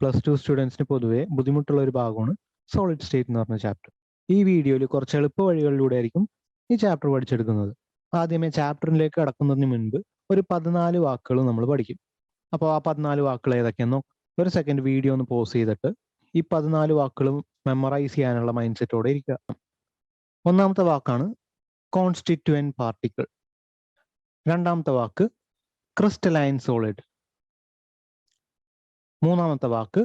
+2 സ്റ്റുഡൻസിന് പൊതുവെ ബുദ്ധിമുട്ടുള്ള ഒരു ഭാഗമാണ് സോളിഡ് സ്റ്റേറ്റ് എന്ന് പറഞ്ഞ ചാപ്റ്റർ. ഈ വീഡിയോയിൽ കുറച്ച് എളുപ്പ വഴികളിലൂടെ ആയിരിക്കും ഈ ചാപ്റ്റർ പഠിച്ചെടുക്കുന്നത്. ആദ്യമേ ചാപ്റ്ററിലേക്ക് കടക്കുന്നതിന് മുൻപ് ഒരു 14 വാക്കുകൾ നമ്മൾ പഠിക്കും. അപ്പോൾ ആ 14 വാക്കുകൾ ഏതൊക്കെയെന്നോ ഒരു സെക്കൻഡ് വീഡിയോ ഒന്ന് പോസ് ചെയ്തിട്ട് ഈ 14 വാക്കുകളും മെമ്മറൈസ് ചെയ്യാനുള്ള മൈൻഡ് സെറ്റോടെ ഇരിക്കുക. ഒന്നാമത്തെ വാക്കാണ് കോൺസ്റ്റിറ്റ്യുവന്റ് പാർട്ടിക്കിൾ. രണ്ടാമത്തെ വാക്ക് ക്രിസ്റ്റലൈൻ സോളിഡ്. മൂന്നാമത്തെ വാക്ക്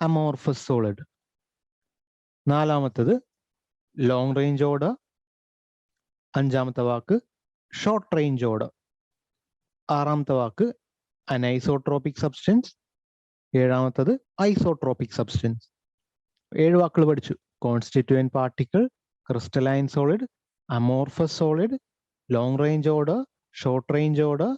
അമോർഫസ് സോളിഡ്. നാലാമത്തത് ലോങ് റേഞ്ച് ഓർഡർ. അഞ്ചാമത്തെ വാക്ക് ഷോർട്ട് റേഞ്ച് ഓർഡർ. ആറാമത്തെ വാക്ക് അനൈസോട്രോപിക് സബ്സ്റ്റൻസ്. ഏഴാമത്തത് ഐസോട്രോപിക് സബ്സ്റ്റൻസ്. 7 വാക്കുകൾ പഠിച്ചു. Constituent particle, crystalline solid, amorphous solid, long range order, short range order,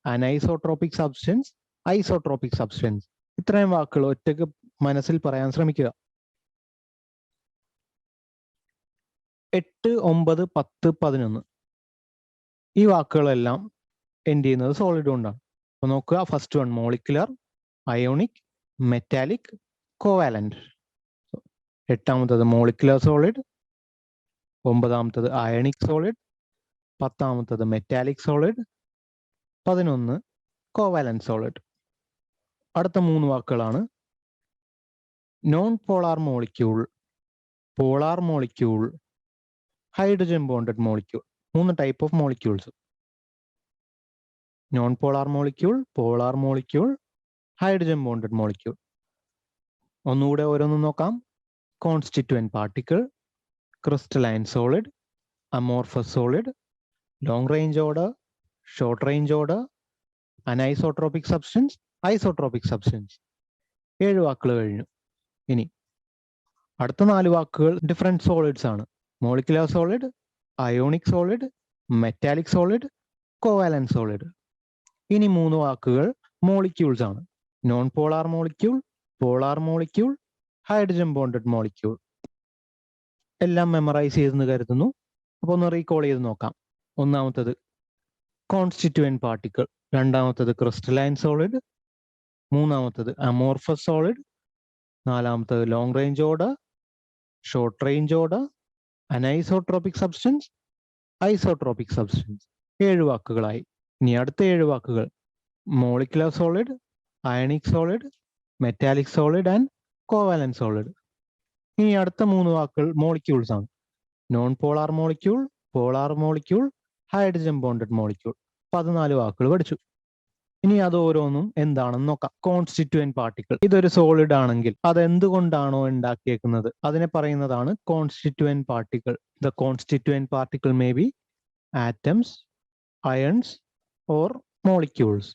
anisotropic substance, isotropic substance. ഇത്രയും വാക്കുകൾ ഒറ്റയ്ക്ക് മനസ്സിൽ പറയാൻ ശ്രമിക്കുക. 8, 9, 10, 11 ഈ വാക്കുകളെല്ലാം എൻഡ് ചെയ്യുന്നത് സോളിഡ് കൊണ്ടാണ്. അപ്പൊ നോക്കുക, first one molecular, ionic, metallic, covalent. എട്ടാമത്തത് മോളിക്കുലർ സോളിഡ്, ഒമ്പതാമത്തത് അയണിക് സോളിഡ്, പത്താമത്തത് മെറ്റാലിക് സോളിഡ്, 11 കോവാലന്റ് സോളിഡ്. അടുത്ത 3 വാക്കുകളാണ് non polar molecule, polar molecule, hydrogen bonded molecule. 3 type of molecules: non polar molecule, polar molecule, hydrogen bonded molecule. ഒന്നുകൂടെ ഓരോന്നും നോക്കാം. Constituent particle, crystalline solid, amorphous solid, long range order, short range order, anisotropic substance, isotropic substance. 7 വാക്കുകൾ കഴിഞ്ഞു. ഇനി അടുത്ത 4 വാക്കുകൾ different solids ആണ്. Molecular solid, ionic solid, metallic solid, covalent solid. ഇനി 3 വാക്കുകൾ മോളിക്യൂൾസ് ആണ്. Non polar molecule, polar molecule, hydrogen bonded molecule. എല്ലാം മെമ്മറൈസ് ചെയ്തെന്ന് കരുതുന്നു. അപ്പോൾ ഒന്ന് റീകോൾ ചെയ്ത് നോക്കാം. ഒന്നാമത്തത് കോൺസ്റ്റിറ്റ്യുവന്റ് പാർട്ടിക്കിൾ, രണ്ടാമത്തത് ക്രിസ്റ്റലൈൻ സോളിഡ്, മൂന്നാമത്തത് അമോർഫസ് സോളിഡ്, നാലാമത്തത് long range order, short range order, anisotropic substance, isotropic substance. 7 വാക്കുകളായി. ഇനി അടുത്ത 7 വാക്കുകൾ molecular solid, ionic solid, metallic solid and covalent solid. ഇനി അടുത്ത 3 വാക്കുകൾ മോളിക്യൂൾസ് ആണ്. Non polar molecule, polar molecule, hydrogen bonded molecule. 14 വാക്കുകൾ പഠിച്ചു. ഇനി അത് ഓരോന്നും എന്താണെന്ന് നോക്കാം. Constituent particle. ഇതൊരു സോളിഡ് ആണെങ്കിൽ അത് എന്തുകൊണ്ടാണോ ഉണ്ടാക്കിയേക്കുന്നത് അതിനെ പറയുന്നതാണ് constituent particle. The constituent particle may be atoms, ions or molecules.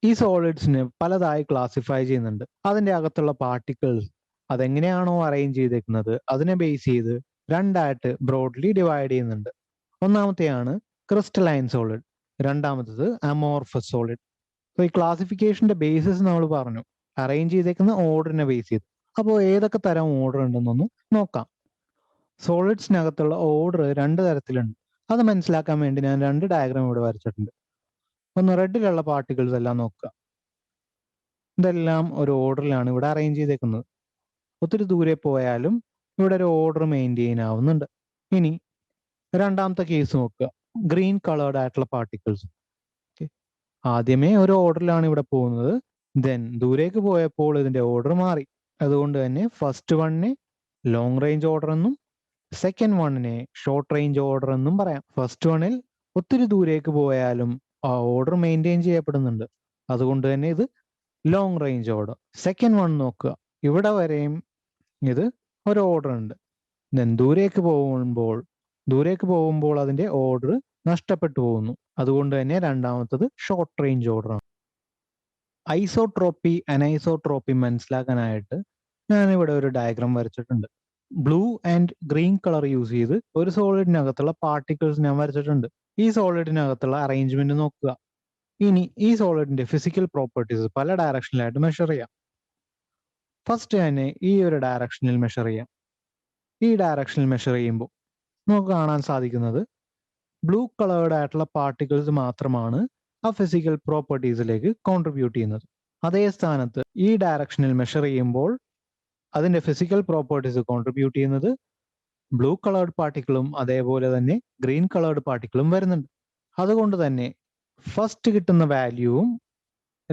ഈ സോളിഡ്സിന് പലതായി ക്ലാസിഫൈ ചെയ്യുന്നുണ്ട്. അതിന്റെ അകത്തുള്ള പാർട്ടിക്കിൾസ് അതെങ്ങനെയാണോ അറേഞ്ച് ചെയ്തേക്കുന്നത് അതിനെ ബേസ് ചെയ്ത് രണ്ടായിട്ട് ബ്രോഡ്ലി ഡിവൈഡ് ചെയ്യുന്നുണ്ട്. ഒന്നാമത്തെയാണ് ക്രിസ്റ്റലൈൻ സോളിഡ്, രണ്ടാമത്തത് അമോർഫസ് സോളിഡ്. ഈ ക്ലാസിഫിക്കേഷന്റെ ബേസിസ് നമ്മൾ പറഞ്ഞു, അറേഞ്ച് ചെയ്തേക്കുന്ന ഓർഡറിനെ ബേസ് ചെയ്ത്. അപ്പോൾ ഏതൊക്കെ തരം ഓർഡർ ഉണ്ടെന്നൊന്ന് നോക്കാം. സോളിഡ്സിനകത്തുള്ള ഓർഡർ 2 തരത്തിലുണ്ട്. അത് മനസ്സിലാക്കാൻ വേണ്ടി ഞാൻ 2 ഡയഗ്രാം ഇവിടെ വരച്ചിട്ടുണ്ട്. ഒന്ന് റെഡിലുള്ള പാർട്ടിക്കിൾസ് എല്ലാം നോക്കുക. ഇതെല്ലാം ഒരു ഓർഡറിലാണ് ഇവിടെ അറേഞ്ച് ചെയ്തേക്കുന്നത്. ഒത്തിരി ദൂരെ പോയാലും ഇവിടെ ഒരു ഓർഡർ മെയിൻറ്റെയിൻ ആവുന്നുണ്ട്. ഇനി രണ്ടാമത്തെ കേസ് നോക്കുക, ഗ്രീൻ കളേർഡ് ആയിട്ടുള്ള പാർട്ടിക്കിൾസ്. ആദ്യമേ ഒരു ഓർഡറിലാണ് ഇവിടെ പോകുന്നത്. ദെൻ ദൂരേക്ക് പോയപ്പോൾ ഇതിന്റെ ഓർഡർ മാറി. അതുകൊണ്ട് തന്നെ ഫസ്റ്റ് വണ്ണിനെ ലോങ് റേഞ്ച് ഓർഡർ എന്നും സെക്കൻഡ് വണ്ണിനെ ഷോർട്ട് റേഞ്ച് ഓർഡർ എന്നും പറയാം. ഫസ്റ്റ് വണ്ണിൽ ഒത്തിരി ദൂരേക്ക് പോയാലും ആ ഓർഡർ മെയിൻറ്റെയിൻ ചെയ്യപ്പെടുന്നുണ്ട്. അതുകൊണ്ട് തന്നെ ഇത് long range order. Second one നോക്കുക, ഇവിടെ വരെയും ഇത് ഒരു ഓർഡർ ഉണ്ട്. ദെൻ ദൂരേക്ക് പോകുമ്പോൾ അതിന്റെ ഓർഡർ നഷ്ടപ്പെട്ടു പോകുന്നു. അതുകൊണ്ട് തന്നെ രണ്ടാമത്തത് ഷോർട്ട് റേഞ്ച് ഓർഡർ ആണ്. ഐസോട്രോപ്പി, അനൈസോട്രോപ്പി മനസ്സിലാക്കാനായിട്ട് ഞാനിവിടെ ഒരു ഡയഗ്രാം വരച്ചിട്ടുണ്ട്. Blue and green colour use ചെയ്ത് ഒരു സോളിഡിനകത്തുള്ള പാർട്ടിക്കിൾസ് ഞാൻ വരച്ചിട്ടുണ്ട്. ഈ സോളിഡിനകത്തുള്ള അറേഞ്ച്മെന്റ് നോക്കുക. ഇനി ഈ സോളിഡിന്റെ ഫിസിക്കൽ പ്രോപ്പർട്ടീസ് പല ഡയറക്ഷനിലായിട്ട് മെഷർ ചെയ്യാം. ഫസ്റ്റ് തന്നെ ഈ ഒരു ഡയറക്ഷനിൽ മെഷർ ചെയ്യാം. ഈ ഡയറക്ഷനിൽ മെഷർ ചെയ്യുമ്പോൾ നമുക്ക് കാണാൻ സാധിക്കുന്നത് ബ്ലൂ കളേർഡ് ആയിട്ടുള്ള പാർട്ടിക്കിൾസ് മാത്രമാണ് ആ ഫിസിക്കൽ പ്രോപ്പർട്ടീസിലേക്ക് കോൺട്രിബ്യൂട്ട് ചെയ്യുന്നത്. അതേ സ്ഥാനത്ത് ഈ ഡയറക്ഷനിൽ മെഷർ ചെയ്യുമ്പോൾ അതിന്റെ ഫിസിക്കൽ പ്രോപ്പർട്ടീസ് കോൺട്രിബ്യൂട്ട് ചെയ്യുന്നത് ബ്ലൂ കളേർഡ് പാർട്ടിക്കിളും അതേപോലെ തന്നെ ഗ്രീൻ കളേർഡ് പാർട്ടിക്കിളും വരുന്നുണ്ട്. അതുകൊണ്ട് തന്നെ ഫസ്റ്റ് കിട്ടുന്ന വാല്യൂവും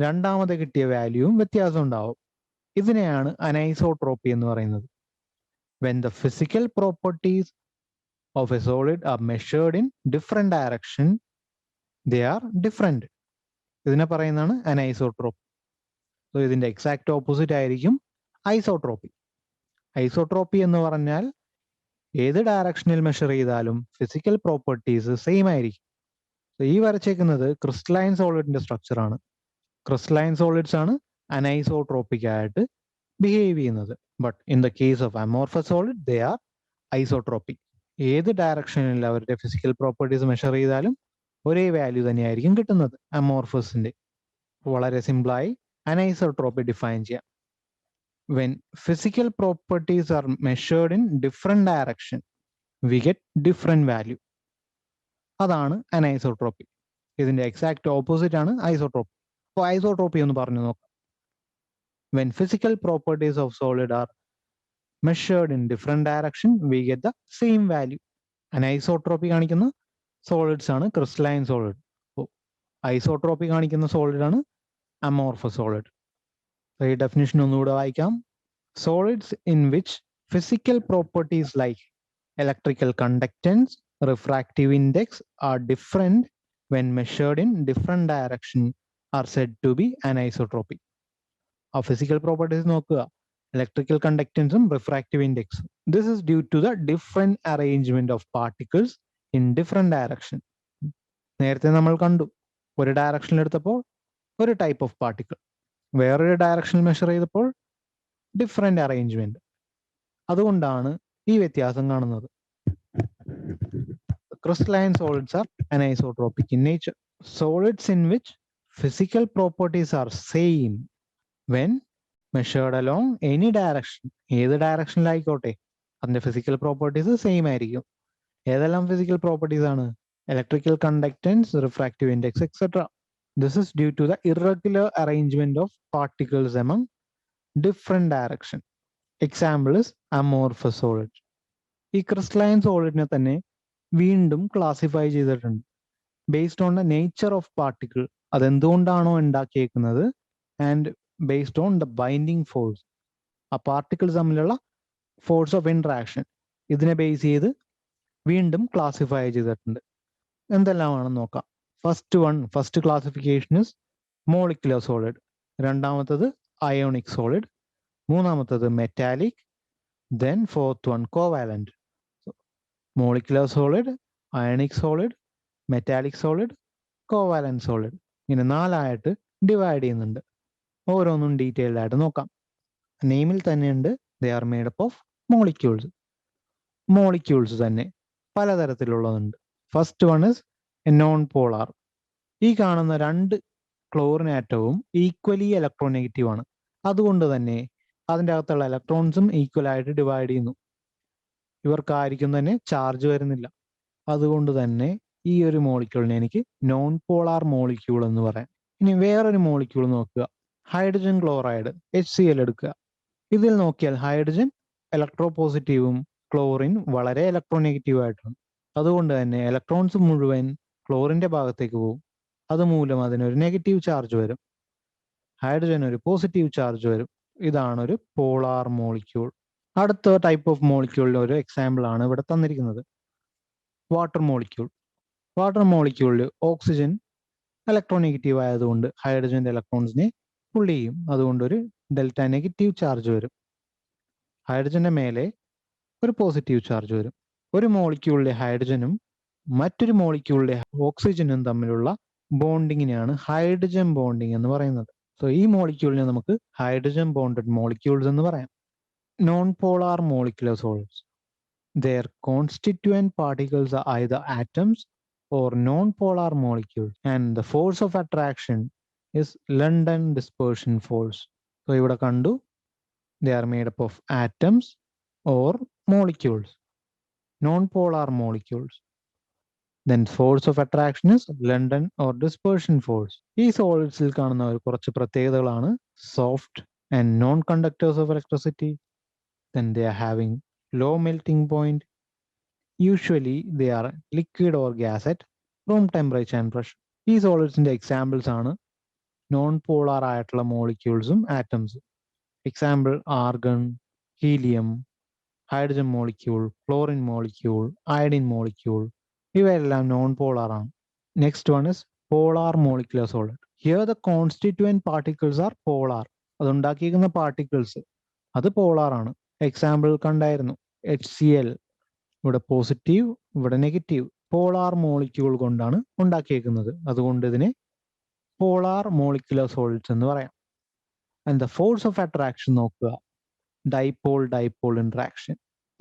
രണ്ടാമത് കിട്ടിയ വാല്യൂവും വ്യത്യാസം ഉണ്ടാവും. ഇതിനെയാണ് അനൈസോട്രോപ്പി എന്ന് പറയുന്നത്. When the physical properties of A solid R measured in different direction, they are different. ഇതിനെ പറയുന്നതാണ് അനൈസോട്രോപ്പി. സോ ഇതിന്റെ എക്സാക്ട് ഓപ്പോസിറ്റ് ആയിരിക്കും ഐസോട്രോപ്പി. ഐസോട്രോപ്പി എന്ന് പറഞ്ഞാൽ ഏത് ഡയറക്ഷനിൽ മെഷർ ചെയ്താലും ഫിസിക്കൽ പ്രോപ്പർട്ടീസ് സെയിം ആയിരിക്കും. ഈ വരച്ചേക്കുന്നത് ക്രിസ്റ്റലൈൻ സോളിഡിന്റെ സ്ട്രക്ചർ ആണ്. ക്രിസ്റ്റലൈൻ സോളിഡ്സ് ആണ് അനൈസോട്രോപ്പിക് ആയിട്ട് ബിഹേവ് ചെയ്യുന്നത്. But in the case of amorphous solid they are isotropic. ഏത് ഡയറക്ഷനിൽ അവരുടെ ഫിസിക്കൽ പ്രോപ്പർട്ടീസ് മെഷർ ചെയ്താലും ഒരേ വാല്യൂ തന്നെയായിരിക്കും കിട്ടുന്നത് അമോർഫസിന്റെ. വളരെ സിമ്പിളായി അനൈസോട്രോപ്പി ഡിഫൈൻ ചെയ്യാം. When physical properties are measured in different direction we get different value. അതാണ് അനൈസോട്രോപ്പി. ഇതിന്റെ എക്സാക്ട് ഓപ്പോസിറ്റ് ആണ് ഐസോട്രോപ്പി. അപ്പോൾ ഐസോട്രോപ്പി ഒന്ന് പറഞ്ഞു നോക്കാം. When physical properties of solid R measured in different direction we get the same value. Anisotropy കാണിക്കുന്ന solids ആണ് crystalline solid. Isotropy കാണിക്കുന്ന സോളിഡ് ആണ് അമോർഫസ് സോളിഡ്. ഈ ഡെഫിനിഷൻ ഒന്നുകൂടെ വായിക്കാം. Solids in which physical properties like electrical conductance, refractive index are different when measured in different direction are said to be anisotropic. ആ physical properties നോക്കുക, electrical കണ്ടക്ടൻസും refractive ഇൻഡെക്സും. This is due to the different arrangement of particles in different direction. നേരത്തെ നമ്മൾ കണ്ടു, ഒരു ഡയറക്ഷനിൽ എടുത്തപ്പോൾ ഒരു ടൈപ്പ് ഓഫ് പാർട്ടിക്കിൾ, വേറൊരു ഡയറക്ഷനിൽ മെഷർ ചെയ്തപ്പോൾ ഡിഫറെന്റ് അറേഞ്ച്മെന്റ്. അതുകൊണ്ടാണ് ഈ വ്യത്യാസം കാണുന്നത്. Crystalline solids are anisotropic in nature. Solids in which physical properties are same when measured along any direction. ഏത് ഡയറക്ഷനിലായിക്കോട്ടെ അതിന്റെ ഫിസിക്കൽ പ്രോപ്പർട്ടീസ് സെയിം ആയിരിക്കും. ഏതെല്ലാം ഫിസിക്കൽ പ്രോപ്പർട്ടീസ് ആണ്? Electrical conductance, refractive index etcetera. This is due to the irregular arrangement of particles among different direction. Example is amorphous solid. ഈ crystalline സോളിഡിനെ തന്നെ വീണ്ടും classify ചെയ്തിട്ടുണ്ട് based on the nature of particle. അതെന്തുകൊണ്ടാണോ ഉണ്ടാക്കിയേക്കുന്നത് and based on the binding force, ആ particles തമ്മിലുള്ള force of interaction, ഇതിനെ ബേസ് ചെയ്ത് വീണ്ടും ക്ലാസിഫൈ ചെയ്തിട്ടുണ്ട്. എന്തെല്ലാമാണെന്ന് നോക്കാം. First classification is molecular solid, രണ്ടാമത്തത് അയോണിക് സോളിഡ്, മൂന്നാമത്തത് metallic, then fourth one covalent. Molecular solid, ionic solid, metallic solid, covalent solid, ഇങ്ങനെ 4ആയിട്ട് ഡിവൈഡ് ചെയ്യുന്നുണ്ട്. ഓരോന്നും ഡീറ്റെയിൽഡ് ആയിട്ട് നോക്കാം. നെയിമിൽ തന്നെയുണ്ട്, they are made up of molecules. Molecules തന്നെ പലതരത്തിലുള്ളതുണ്ട്. First one is a non polar. ഈ കാണുന്ന 2 ക്ലോറിൻ ആറ്റവും ഈക്വലി ഇലക്ട്രോനെഗറ്റീവ് ആണ്. അതുകൊണ്ട് തന്നെ അതിൻ്റെ അകത്തുള്ള ഇലക്ട്രോൺസും ഈക്വൽ ആയിട്ട് ഡിവൈഡ് ചെയ്യുന്നു. ഇവർക്കായിരിക്കും തന്നെ ചാർജ് വരുന്നില്ല. അതുകൊണ്ട് തന്നെ ഈ ഒരു മോളിക്യൂളിനെ എനിക്ക് നോൺ പോളാർ മോളിക്യൂൾ എന്ന് പറയാം. ഇനി വേറൊരു മോളിക്യൂൾ നോക്കുക, ഹൈഡ്രജൻ ക്ലോറൈഡ്, HCl എടുക്കുക. ഇതിൽ നോക്കിയാൽ ഹൈഡ്രജൻ ഇലക്ട്രോപോസിറ്റീവും ക്ലോറിൻ വളരെ ഇലക്ട്രോനെഗറ്റീവ് ആയിട്ടാണ്. അതുകൊണ്ട് തന്നെ ഇലക്ട്രോൺസ് മുഴുവൻ ക്ലോറിന്റെ ഭാഗത്തേക്ക് പോകും. അതുമൂലം അതിനൊരു നെഗറ്റീവ് ചാർജ് വരും, ഹൈഡ്രജൻ ഒരു പോസിറ്റീവ് ചാർജ് വരും. ഇതാണ് ഒരു പോളാർ മോളിക്യൂൾ. അടുത്ത ടൈപ്പ് ഓഫ് മോളിക്യൂളിന്റെ ഒരു എക്സാമ്പിൾ ആണ് ഇവിടെ തന്നിരിക്കുന്നത്, വാട്ടർ മോളിക്യൂൾ. വാട്ടർ മോളിക്യൂളിൽ ഓക്സിജൻ ഇലക്ട്രോനെഗറ്റീവ് ആയതുകൊണ്ട് ഹൈഡ്രജന്റെ ഇലക്ട്രോൺസിനെ പുൾ ചെയ്യും. അതുകൊണ്ട് ഒരു ഡെൽറ്റ നെഗറ്റീവ് ചാർജ് വരും. ഹൈഡ്രജന്റെ മേലെ ഒരു പോസിറ്റീവ് ചാർജ് വരും. ഒരു മോളിക്യൂളിലെ ഹൈഡ്രജനും മറ്റൊരു മോളിക്യൂളിലെ ഓക്സിജനും തമ്മിലുള്ള ബോണ്ടിങ്ങിനെയാണ് ഹൈഡ്രജൻ ബോണ്ടിങ് എന്ന് പറയുന്നത്. സോ ഈ മോളിക്യൂളിനെ നമുക്ക് ഹൈഡ്രജൻ ബോണ്ടഡ് മോളിക്യൂൾസ് എന്ന് പറയാം. Non-polar molecular solids. Their constituent particles are either atoms or non-polar molecules, and the force of attraction is London dispersion force. So ഇവിടെ കണ്ടു, they are made up of atoms or molecules, non-polar molecules. Then force of attraction is London or dispersion force. ഈ സോളിഡ്സിൽ കാണുന്ന ഒരു കുറച്ച് പ്രത്യേകതകളാണ് soft and non conductors of electricity. Then they are having low melting point. Usually they are liquid or gas at room temperature and pressure. ഈ സോളിഡ്സിന്റെ examples ആണ് non polar ആയിട്ടുള്ള മോളിക്യൂൾസും ആറ്റംസും. Example argon, helium, hydrogen molecule, chlorine molecule, iodine molecule, ഇവയെല്ലാം non polar ആണ്. Next one is polar molecular solid. Here the constituent particles are polar. അതുണ്ടാക്കിയിരിക്കുന്ന particles അത് പോളാർ ആണ്. എക്സാമ്പിൾ കണ്ടായിരുന്നു, HCl, ഇവിടെ പോസിറ്റീവ്, ഇവിടെ നെഗറ്റീവ്. പോളാർ മോളിക്യൂൾ കൊണ്ടാണ് ഉണ്ടാക്കിയേക്കുന്നത്. അതുകൊണ്ട് ഇതിനെ പോളാർ മോളിക്കുലർ സോളിഡ്സ് എന്ന് പറയാം. And the force of attraction നോക്കുക, dipole dipole interaction.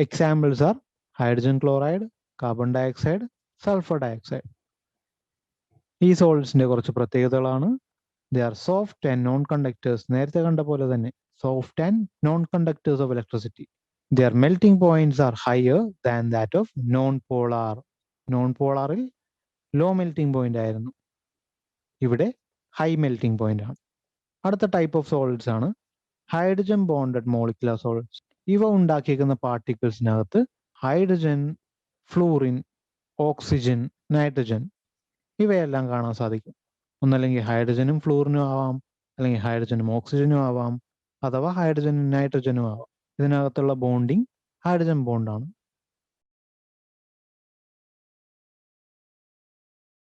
Examples R hydrogen chloride, carbon dioxide, sulphur dioxide. ഈ സോളിഡ്സിന്റെ കുറച്ച് പ്രത്യേകതകളാണ്. They are soft and non conductors. നേരത്തെ കണ്ട പോലെ തന്നെ soft and non conductors of electricity. Their melting points are higher than that of non-polar. Non-polarൽ low melting point ആയിരുന്നു, ഇവിടെ ഹൈ മെൽറ്റിംഗ് പോയിന്റ് ആണ്. അടുത്ത ടൈപ്പ് ഓഫ് സോളിഡ്സ് ആണ് ഹൈഡ്രജൻ ബോണ്ടഡ് മോളിക്കുലർ സോളിഡ്സ്. ഇവ ഉണ്ടാക്കിയിരിക്കുന്ന പാർട്ടിക്കിൾസിനകത്ത് ഹൈഡ്രജൻ, ഫ്ലൂറിൻ, ഓക്സിജൻ, നൈട്രജൻ ഇവയെല്ലാം കാണാൻ സാധിക്കും. ഒന്നല്ലെങ്കിൽ ഹൈഡ്രജനും ഫ്ലൂറിനും ആവാം, അല്ലെങ്കിൽ ഹൈഡ്രജനും ഓക്സിജനും ആവാം, അഥവാ ഹൈഡ്രജനും നൈട്രജനും ആവാം. ഇതിനകത്തുള്ള ബോണ്ടിങ് ഹൈഡ്രജൻ ബോണ്ടാണ്.